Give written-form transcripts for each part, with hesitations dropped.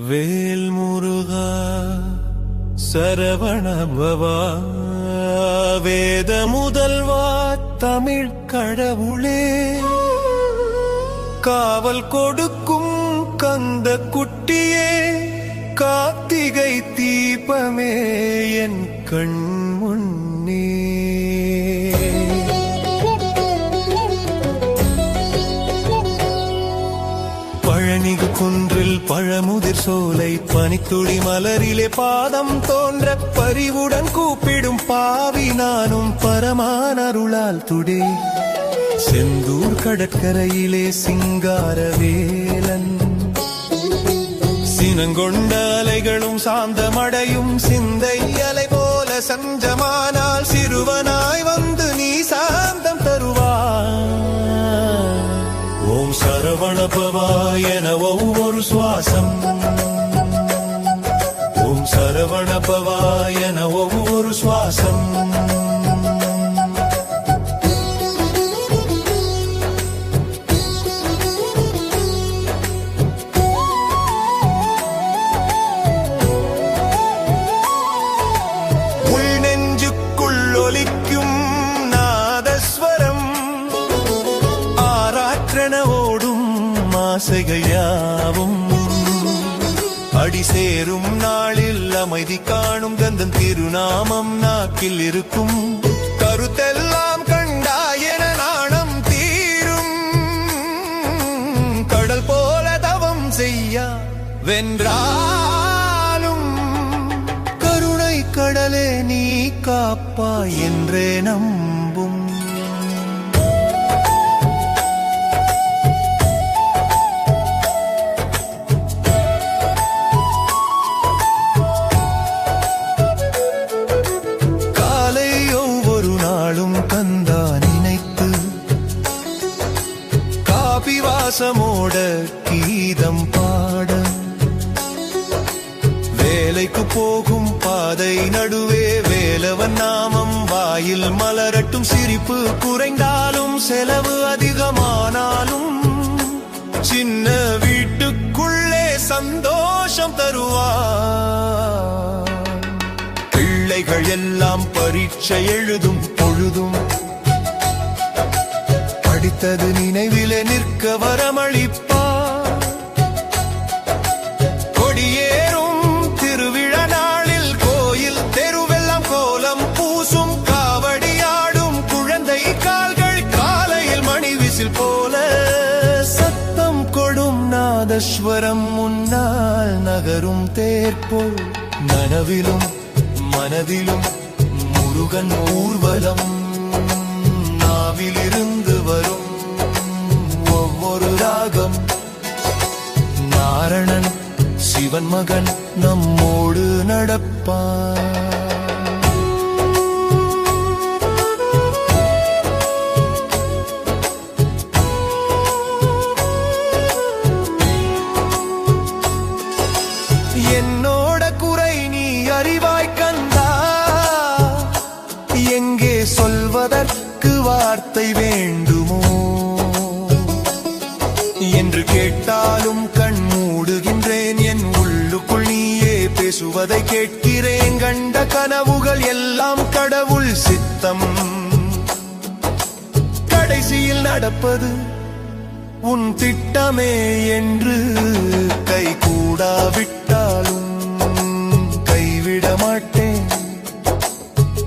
வேல் முருகா சரவணபவா வேத முதல்வா தமிழ் கடவுளே காவல் கொடுக்கும் கந்த குட்டியே கார்த்திகை தீபமே என் கண் முன்னே பழனிகு குன்றில் பழமுதிர் சோலை பனித்துளி மலரிலே பாதம் தோன்ற பரிவுடன் கூப்பிடும் பாவி நானும் பரமான அருளால் துடே செந்தூர் கடற்கரையிலே சிங்கார வேலன் சினங்கொண்ட அலைகளும் சாந்தமடையும் சிந்தை அலை போல சஞ்சமானால் சிறுவனாய் வந்து நீ சாந்தம் தருவாய். ஓம் சரவணபவா என ஒவ்வொரு சுவாசம் ஓம் சரவணபவா என ஒவ்வொரு சுவாசம் ஆசையாவும் அடி சேரும் நாளில் அமைதி காணும் கந்தன் திருநாமம் நாக்கில் இருக்கும் கருத்தெல்லாம் கண்டாயன நாணம் தீரும் கடல் போல தவம் செய்ய வென்றாலும் கருணை கடலே நீ காப்பாய் என்றே நம்பும். வாசமோட கீதம் பாட வேலைக்கு போகும் பாதை நடுவே வேலவன் நாமம் வாயில் மலரட்டும் சிரிப்பு குறைந்தாலும் செலவு அதிகமானாலும் சின்ன வீட்டுக்குள்ளே சந்தோஷம் தருவார். பிள்ளைகள் எல்லாம் பரீட்சை எழுதும் பொழுதும் படித்தது நினைவிலே நிற்க வரமளிப்பா. கொடியேறும் திருவிழா நாளில் கோயில் தெருவெல்லாம் கோலம் பூசும் காவடியாடும் குழந்தை கால்கள் காலையில் மணி விசில் போல சத்தம் கொடும் நாதஸ்வரம் முன்னால் நகரும் தேர்போல் நனவிலும் மனதிலும் முருகன் ஊர்வலம் நாவிலிருந்து வரும் ஒவ்வொரு ராகம் நாரணன் சிவன் மகன் நம்மோடு நடப்பான். என்னோட குறை நீ அறிவாய் கந்தா எங்கே சொல்வதற்கு வார்த்தை வேண்டுமோ என்று கேட்டாலும் கண் மூடுகின்றேன். என் உள்ளுக்குள் நீயே பேசுவதை கேட்கிறேன். கண்ட கனவுகள் எல்லாம் கடவுள் சித்தம். கடைசியில் நடப்பது உன் திட்டமே என்று கை கூடாவிட்டாலும் கைவிட மாட்டேன்.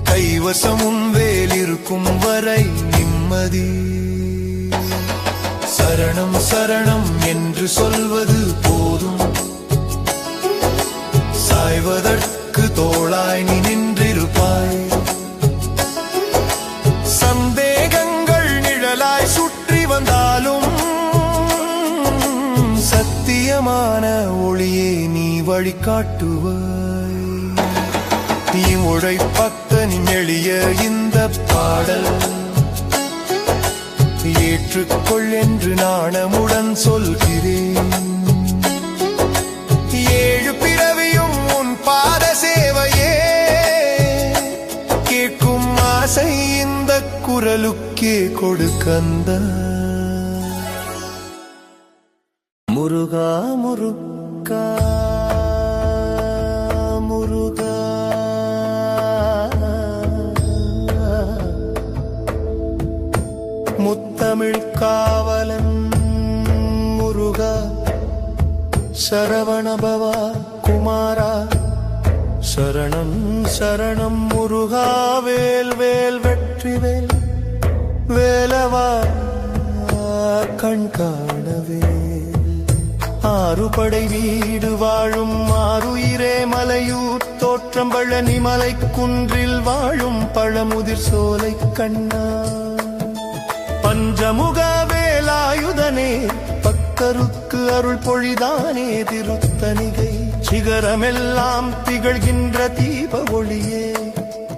கைவசமும் வேல் இருக்கும் வரை நிம்மதி. சரணம் சரணம் என்று சொல்வது போதும் சாய்வதற்கு தோளாய் நீ நின்றிருப்பாய். சந்தேகங்கள் நிழலாய் சுற்றி வந்தாலும் சத்தியமான ஒளியே நீ வழிகாட்டுவாய். நீ உழைப்பத்தனின் எளிய இந்த பாடல் ஏற்றுக்கொள் என்று நாணமுடன் சொல்கிறேன். ஏழு பிறவியும் உன் பாத சேவையே கேட்கும் ஆசை இந்த குரலுக்கே கொடுக்கந்த முருகா முருகா. சரவணபவா குமாரா சரணம் சரணம் முருகா வேல் வேல் வெற்றிவேல் வேலவா கண்காணவே ஆறுபடை வீடு வாழும் ஆறுயிரே மலையூர் தோற்றம் பழனி மலை குன்றில் வாழும் பழமுதிர் சோலை கண்ணா பஞ்சமுக வேலாயுதனே பக்தருக்கு அருள் பொழிதானே திருத்தணிகை சிகரமெல்லாம் திகழ்கின்ற தீப ஒளியே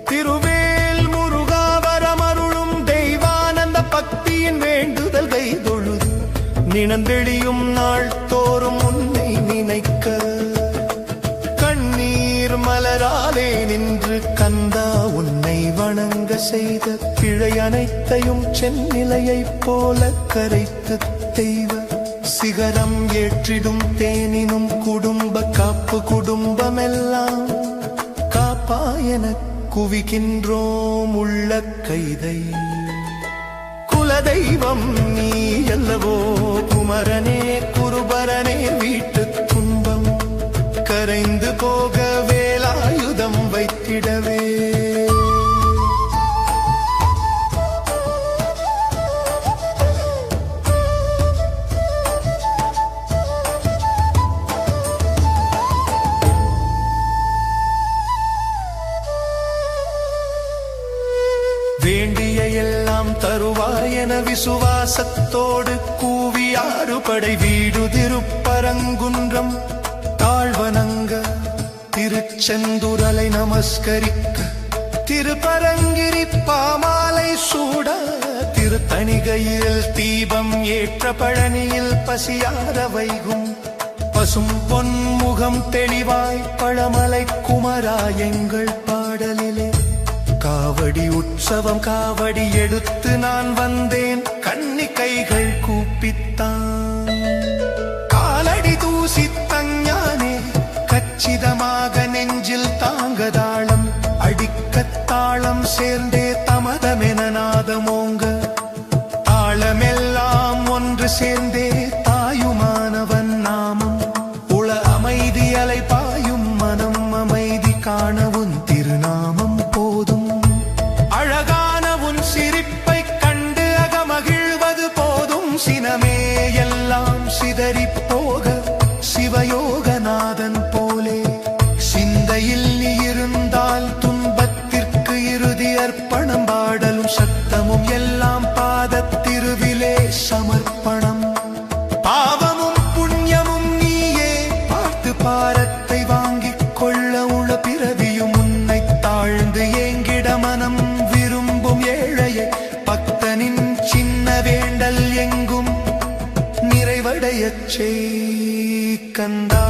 திருவேல் முருகா வரமருளும் தெய்வானந்த பக்தியின் வேண்டுதல் கைதொழுது நினந்தெளியும் நாள் தோறும் உன்னை நினைக்க கண்ணீர் மலராலே நின்று கந்தா உன்னை வணங்க செய்த பிழை அனைத்தையும் செந்நிலையைப் போல கரைத்து தெய்வ சிகரம் ஏற்றிடும் தேனினும் குடும்ப காப்பு குடும்பமெல்லாம் காப்பாயன குவிக்கின்றோம் உள்ள கைதை குலதெய்வம் நீ அல்லவோ குமரனே குருபரனே வீட்டு துன்பம் கரைந்து போக வேலாயுதம் வைத்திடவே வேண்டிய எல்லாம் தருவாயென விசுவாசத்தோடு கூவி ஆறுபடை வீடு திருப்பரங்குன்றம் தாழ்வணங்க திருச்செந்துரலை நமஸ்கரிக்க திருப்பரங்கிரி பாமாலை சூட திருத்தணிகையில் தீபம் ஏற்ற பழனியில் பசியார வைகும் பசும் பொன்முகம் தெளிவாய் பழமலை குமரா எங்கள் பாடலிலே காவடி உற்சவம் காவடி எடுத்து நான் வந்தேன் கன்னி கைகள் கூப்பித்தான் காலடி தூசித்தஞானே கச்சிதமாக நெஞ்சில் தாங்கதாளம் அடிக்கத்தாளம் சேர்ந்தே தமதமென நாதமோங்க தாளமெல்லாம் ஒன்று சேர்ந்தே தாயுமானவன் நாமம் உள அமைதி அலை பாயும் மனம் அமைதி காணவும் திருநாமம் போதும் அழகான உன் சிரிப்பை கண்டு அகமகிழ்வது போதும் சினமே எல்லாம் சிதறி போக சிவயோகநாதன் போலே சிந்தையில் நீ இருந்தால் துன்பத்திற்கு இறுதி அர்ப்பணம் பாடலும் சத்தமும் எல்லாம் பாதத்திருவிலே சமர்ப்பணம் பாவமும் புண்ணியமும் நீயே பார்த்து பாரத்தை வாங்கிக் கொள்ள உள்ள பிறவியும் உன்னை தாழ்ந்து ஏங்கிட மனம் விரும்பும் ஏழையை பக்தனின் சின்ன வேண்டல் எங்கும் நிறைவடையச் செய் கந்தா